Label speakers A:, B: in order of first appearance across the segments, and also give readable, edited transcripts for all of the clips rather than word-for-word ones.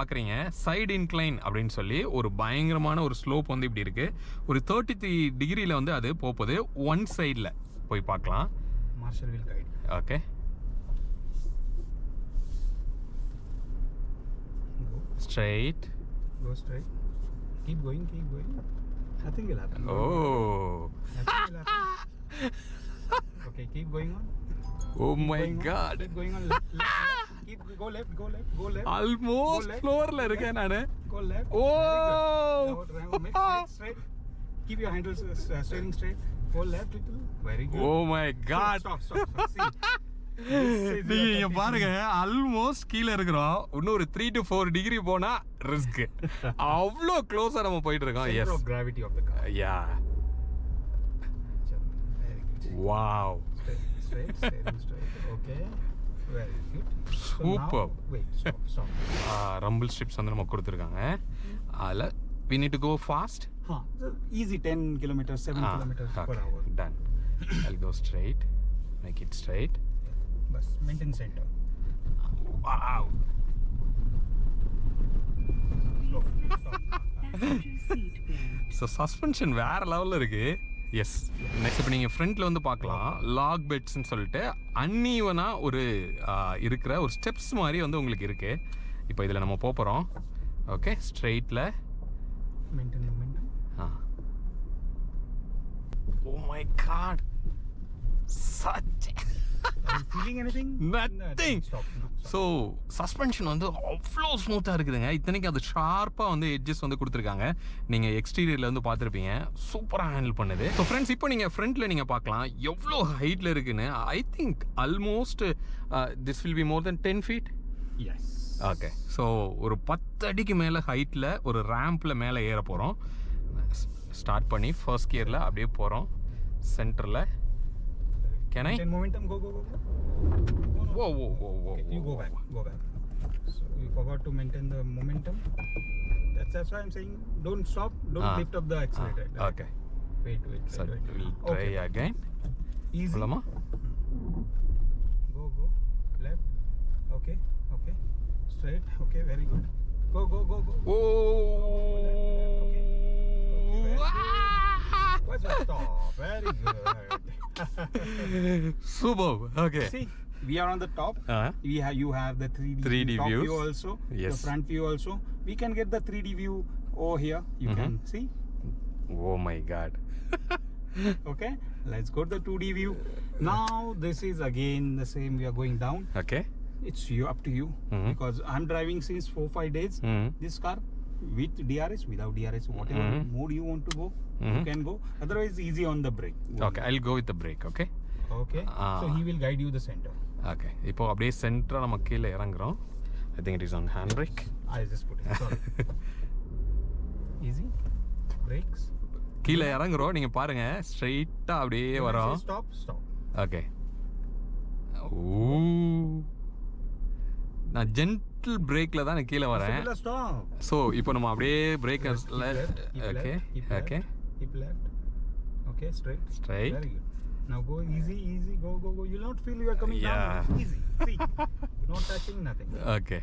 A: பார்க்குறீங்க side incline அப்படின்னு சொல்லி ஒரு பயங்கரமான ஒரு ஸ்லோப் வந்து இப்படி இருக்குது. ஒரு 33 டிகிரியில் வந்து அது போகுது. ஒன் சைடில் போய் பார்க்கலாம்.
B: Marshall will guide you.
A: Okay,
B: Go.
A: Straight.
B: Go straight. Keep going, keep going. Nothing will happen.
A: Oh,
B: Nothing will happen. Okay, keep going on.
A: Oh
B: Keep
A: my
B: going on.
A: God,
B: Keep going on. Left, left, left. Keep go left, go left, go left.
A: Almost
B: left.
A: ஃப்ளோரில் இருக்கேன் நான்.
B: Go left.
A: Oh.
B: Very good. Now make straight, straight. Keep your handles steering straight. Go left little. Very good.
A: Oh my God,
B: Stop, stop, stop. See.
A: நீங்க பாருங்க, almost கீழே இருக்கிறோம். இன்னும் ஒரு 3 to 4 degree போனா ரிஸ்க். அவ்வளோ க்ளோஸா நம்ம போயிட்டு இருக்கோம்.
B: Center
A: yes,
B: of gravity of the car.
A: Yeah,
B: Very good.
A: Wow,
B: Straight, steering straight. Okay. Very good. So
A: Super.
B: now, wait, stop.
A: Rumble strips வந்து நம்ம கொடுத்துருக்காங்க. அதில் we need to go fast.
B: So easy 10 kilometers, 7 kilometers per hour.
A: Done. I'll go straight. Make it straight.
B: Bus, maintain center.
A: Wow.
B: Slow.
C: Passenger seat belt.
A: So suspension வேற லெவலில் இருக்கு. S, next இப்போ நீங்கள் ஃப்ரண்ட்டில் வந்து பார்க்கலாம். லாக் பெட்ஸ்ன்னு சொல்லிட்டு அன்ஈவனாக ஒரு இருக்கிற ஒரு ஸ்டெப்ஸ் மாதிரி வந்து உங்களுக்கு இருக்கு. இப்போ இதில் நம்ம போகிறோம். ஓகே, ஸ்ட்ரெயிட்டில்.
B: Maintain momentum.
A: Oh my god, such
B: Are you feeling anything?
A: Nothing.
B: Stop. No, stop.
A: So suspension வந்து அவ்வளோ ஸ்மூத்தாக இருக்குதுங்க. இத்தனைக்கு அது ஷார்ப்பாக வந்து எட்ஜஸ் வந்து கொடுத்துருக்காங்க. நீங்கள் எக்ஸ்டீரியரில் வந்து பார்த்துருப்பீங்க. சூப்பராக ஹேண்டில் பண்ணுது. ஸோ ஃப்ரெண்ட்ஸ், இப்போ நீங்கள் ஃப்ரண்ட்டில் நீங்கள் பார்க்கலாம் எவ்வளோ ஹைட்டில் இருக்குன்னு. I think almost this will be more then 10 feet.
B: Yes.
A: Okay, so ஒரு 10 அடிக்கு மேலே ஹைட்டில் ஒரு ரேம்பில் மேலே ஏற போகிறோம். ஸ்டார்ட் பண்ணி ஃபர்ஸ்ட் கியரில் அப்படியே போகிறோம். சென்டரில் Can I?
B: Maintain momentum. Go. No.
A: Whoa.
B: Okay, you go back. So you forgot to maintain the momentum. That's why I'm saying don't stop. Don't lift up the accelerator.
A: Okay.
B: Wait.
A: So we'll try again.
B: Easy.
A: Ulama?
B: Go. Left. Okay. Straight. Okay, very good. Go.
A: Oh.
B: Okay. What's the stop? Very good.
A: Super. Okay.
B: See, we are on the top. You have the 3D top
A: views.
B: view also.
A: Yes.
B: The front view also. We can get the 3D view over here. You can see.
A: Oh my God.
B: Okay. Let's go to the 2D view. Now this is again the same. We are going down.
A: Okay.
B: It's up to you because I'm driving since 4-5 days. This car with DRS, without DRS, whatever mode you want to go, you can go. Otherwise, easy on the brake.
A: Okay, I'll go with the brake. Okay.
B: Okay. So he will guide you the center.
A: Okay. இப்போ அப்படியே சென்டரா நம்ம கீழே இறங்குறோம். I think it is on hand brake.
B: I just put it. Sorry. Easy. Brakes.
A: கீழே இறங்குறோம். நீங்க பாருங்க, ஸ்ட்ரைட்டா அப்படியே வரோம்.
B: Stop.
A: Okay. நான் ஜென்டில் பிரேக்ல தான் நான் கீழே வரேன்.
B: Stop.
A: ஸோ இப்போ நம்ம அப்படியே பிரேக்கர்ஸ்ல. Okay.
B: Keep left. Okay, straight.
A: Straight.
B: Very good. Now go easy. Go. You'll not feel you are coming
A: Yeah.
B: down. Easy. See. No touching, nothing.
A: Okay.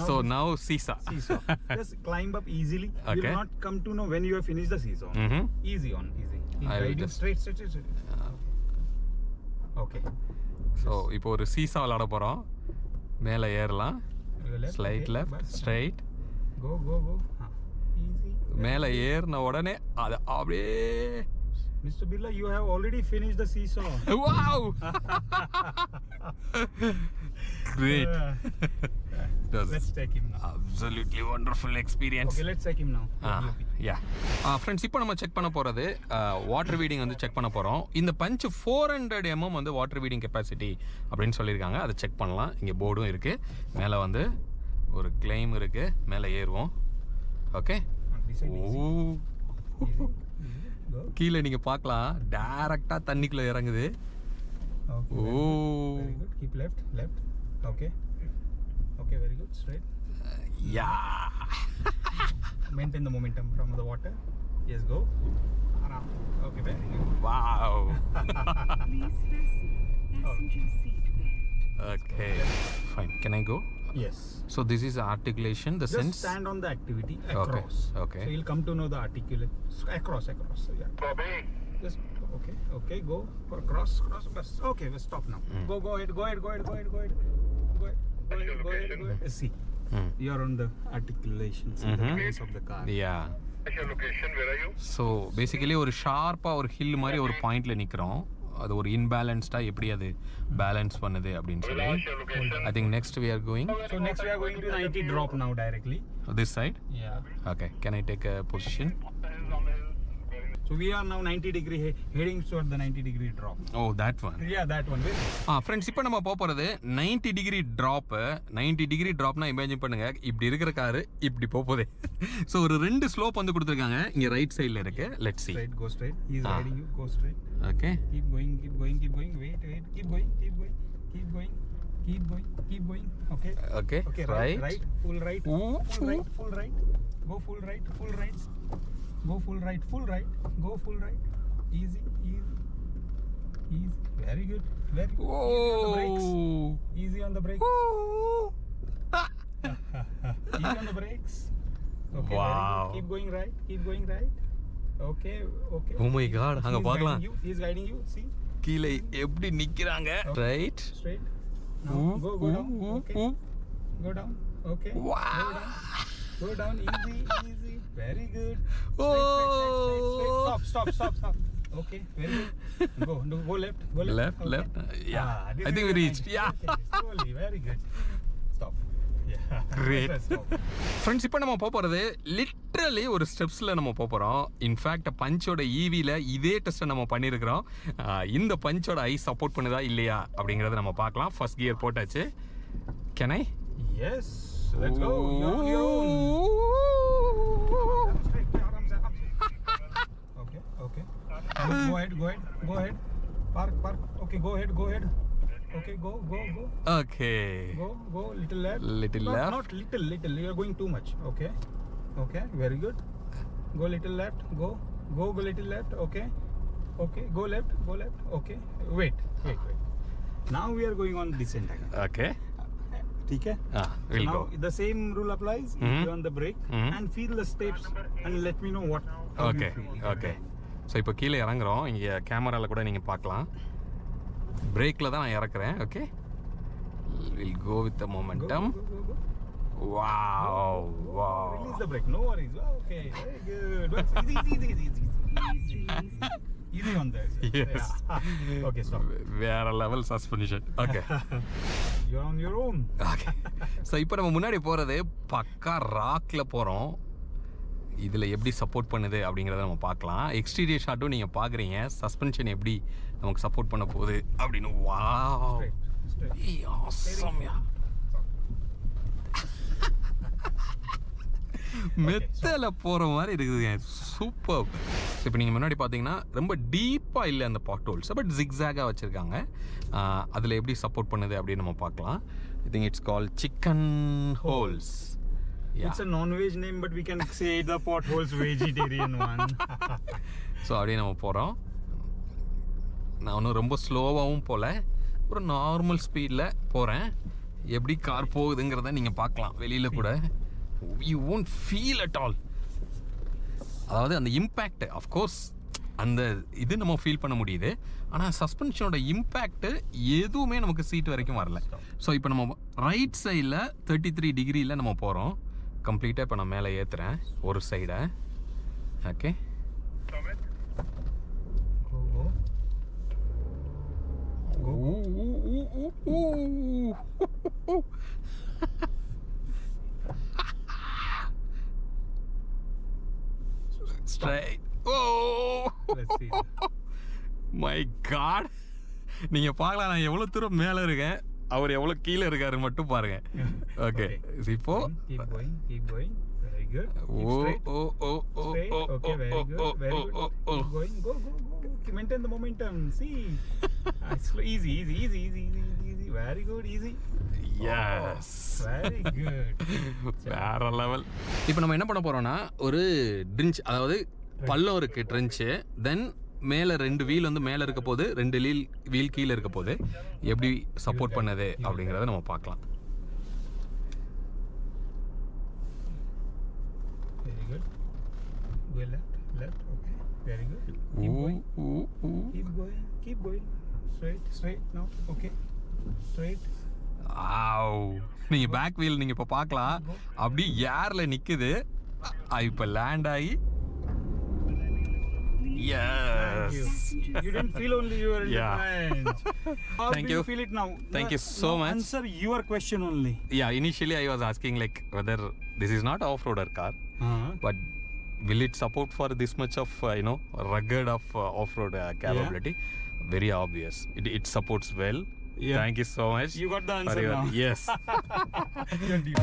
B: So
A: now seesaw.
B: Seesaw. Just climb up easily.
A: Okay.
B: You'll not come to know when you have finished the seesaw. Easy. He'll
A: I will
B: guide you
A: just-
B: straight. Okay.
A: So இப்போ ஒரு seesaw விளாட போகிறோம். மேலே ஏறலாம்.
B: Your left.
A: Slight
B: okay,
A: left,
B: bus.
A: Straight.
B: Go. Easy.
A: மேலே ஏறின உடனே அது அப்படியே.
B: Mr. Birla, you have already finished the seesaw.
A: Wow! Great. It was
B: Let's take him now.
A: absolutely wonderful experience.
B: Okay, let's take him now.
A: Friends, இப்போ நம்ம check பண்ண போகிறது water weeding வந்து செக் பண்ண போகிறோம். இந்த பஞ்ச் 400 mm வந்து water weeding capacity அப்படின்னு சொல்லியிருக்காங்க. அதை செக் பண்ணலாம். இங்கே போர்டும் இருக்குது. மேலே வந்து ஒரு கிளைம் இருக்குது. மேலே ஏறுவோம். ஓகே. கீழே நீங்கள் பார்க்கலாம், டைரக்டாக தண்ணிக்குள்ளே இறங்குது.
B: Okay, very good. Keep left. Okay, very good. Straight. Maintain the momentum from the water. Yes, go. Aram. Okay, very good.
A: Wow.
C: Please fasten passenger seat belt.
A: Okay, fine. Can I go?
B: Yes.
A: So this is articulation, the
B: Just
A: sense.
B: stand on the activity across.
A: Okay.
B: So you'll come to know the articulate across. So yeah. Just okay. Go cross. Bas. Okay, we'll stop now. Go ahead. See, you're on the articulations in the base of the car.
A: Yeah.
D: Your location, where are you?
A: So basically ஒரு ஷார்ப்பாக ஒரு hill மாதிரி ஒரு பாயிண்ட்ல நிற்கிறோம். அது ஒரு இன்பேலன்ஸ்டாக எப்படி அது பேலன்ஸ் பண்ணுது அப்படின்னு சொல்லி.
D: Your location.
A: I think next we are going
B: So next we are going to 90 drop now directly.
A: this side.
B: Yeah.
A: Okay, can I take a position?
B: So we are now 90 degree heading toward the 90 degree drop.
A: Oh, that one.
B: Yeah, that one.
A: Friends இப்போ நம்ம போகிறது 90 degree drop. 90 degree ட்ராப்னா imagine பண்ணுங்க, இப்படி இருக்கிற car இப்படி போகுது. So ஒரு 2 slope வந்து கொடுத்துருக்காங்க. இங்கே ரைட் சைடில் இருக்கு. Let's see.
B: Straight, go straight. He is guiding you. Go straight.
A: Okay.
B: Keep going. Wait. Keep going. Okay.
A: Okay.
B: Okay.
A: Right.
B: Right. Full right.
A: Ooh.
B: Full right. Go full right. Go full right. Easy. Very good.
A: Oh.
B: Easy on the brakes. Easy on the brakes. Okay.
A: Wow.
B: Very good. Keep going right. Okay.
A: Oh my God, அங்க பார்க்கலாம்.
B: He is guiding you. See.
A: கீழே எப்படி நிக்கிறாங்க. Right.
B: Straight. Now go down. Okay. Go down. Okay.
A: Wow.
B: Go down. Easy. Very good.
A: Oh.
B: Straight. Stop. Okay. Very good. Go left.
A: Left. Yeah.
B: This
A: I think
B: is
A: we
B: the
A: reached.
B: 90.
A: Yeah.
B: Okay. Slowly. Very good. Stop. Yeah.
A: Great.
B: Stop.
A: Friends இப்போ நம்ம போகிறது literally ஒரு ஸ்டெப்ஸில் நம்ம போகிறோம். In fact பஞ்சோட ஈவியில் இதே டெஸ்ட்டை நம்ம பண்ணியிருக்கிறோம். இந்த பஞ்சோட ஐ சப்போர்ட் பண்ணுதா இல்லையா அப்படிங்கிறத நம்ம பார்க்கலாம். ஃபர்ஸ்ட் கியர் போட்டாச்சு. Can I?
B: Yes. Let's go. You're on your own. Straight. Okay. Go ahead. Park. Okay, go ahead. Okay, go.
A: Okay.
B: Go. Little left. Not little. You are going too much. Okay. Very good. Go little left. Go little left. Okay. Go left. Okay. Wait. Now we are going on descent again.
A: Okay.
B: Okay.
A: We'll
B: Now
A: go.
B: the same rule applies. You're on the brake and feel the steps and let me know what. how you feel.
A: Okay. So இப்போ கீழே இறங்குறோம். இங்கே கேமராவில் கூட நீங்கள் பார்க்கலாம். பிரேக்கில் தான் நான் இறக்குறேன். Okay. Will go with the momentum.
B: Go.
A: Wow.
B: Release the brake. No worries. Okay. Very good. Easy on this.
A: Yes.
B: Yeah. Okay, stop.
A: வேற level suspension. Okay.
B: You're on your own.
A: Okay. So இப்போ நம்ம முன்னாடி போகிறது பக்கா ராக்கில் போகிறோம். இதில் எப்படி support பண்ணுது அப்படிங்கிறத நம்ம பார்க்கலாம். எக்ஸ்டீரியர் ஷாட்டும் நீங்கள் பார்க்குறீங்க. சஸ்பென்ஷன் எப்படி நமக்கு சப்போர்ட் பண்ண போகுது அப்படின்னு. வாவ்.
B: Straight.
A: ஆசம்யா. மெத்தல போகிற மாதிரி இருக்குதுங்க. சூப்பர். இப்போ நீங்கள் முன்னாடி பார்த்தீங்கன்னா ரொம்ப டீப்பாக இல்லை அந்த பாட் ஹோல்ஸ், பட் ஜிக்ஸாகாக வச்சுருக்காங்க. அதில் எப்படி சப்போர்ட் பண்ணுது அப்படின்னு நம்ம பார்க்கலாம். I think it's call chicken holes.
B: It's a non-veg name, but we can say the potholes vegetarian one.
A: So அப்படியே நம்ம போகிறோம். நான் ஒன்றும் ரொம்ப ஸ்லோவாகவும் போகல, ஒரு நார்மல் ஸ்பீடில் போகிறேன். எப்படி கார் போகுதுங்கிறத நீங்கள் பார்க்கலாம் வெளியில் கூட. You won't feel at all. அதாவது அந்த இம்பேக்ட் அஃப்கோர்ஸ் அந்த இது நம்ம ஃபீல் பண்ண முடியுது. ஆனால் சஸ்பென்ஷனோட இம்பேக்ட் எதுவுமே நமக்கு சீட் வரைக்கும் வரல. ஸோ இப்போ நம்ம ரைட் சைடில் 33 டிகிரியில் நம்ம போகிறோம். கம்ப்ளீட்டாக இப்போ நான் மேலே ஏற்றுறேன் ஒரு சைடை. Okay. Straight. Oh!
B: Let's see.
A: My God! நீங்க பார்க்கலாம் நான் எவ்வளவு தூரம் மேல இருக்கேன், அவர் எவ்வளவு கீழே இருக்காரு மட்டும் பாருங்க. ஓகே. இப்போ
B: Keep going. Very good. Keep
A: oh
B: straight.
A: Oh oh oh
B: Straight.
A: Oh
B: Okay, very
A: oh
B: good.
A: Oh
B: Very
A: oh
B: good.
A: Oh.
B: Keep going. Go. Maintain the momentum. See. Easy. Very good. Easy.
A: Yes.
B: Very good.
A: வேற level. இப்போ நம்ம என்ன பண்ண போறோம்னா ஒரு ட்ரிஞ்ச், அதாவது பள்ளம் இருக்கு ட்ரிஞ்சு, தென் மேலே 2 வீல் வந்து மேலே இருக்க போது, 2 வீல் கீழே இருக்க போது எப்படி சப்போர்ட் பண்ணுது அப்படிங்கிறத நம்ம பார்க்கலாம்.
B: Go left, left. Okay, very good. Keep going. Keep going. Keep going. Straight, straight now. Okay, straight.
A: நீங்க பேக் வீல் நீங்க இப்ப பார்க்கலாம், அப்படி ஏர்ல நிக்குது. இப்ப லேண்ட் ஆகி yes
B: You didn't feel only you were in
A: Yeah.
B: the French. How
A: Thank
B: do
A: you.
B: you feel it now?
A: Thank you so much.
B: Answer your question only.
A: yeah, initially I was asking like whether this is not off-roader car, but will it support for this much of rugged of off-road capability? Very obvious, it supports well.
B: Yeah.
A: Thank you so much.
B: You got the
A: for
B: answer
A: your-
B: now.
A: yes.
B: You're deep.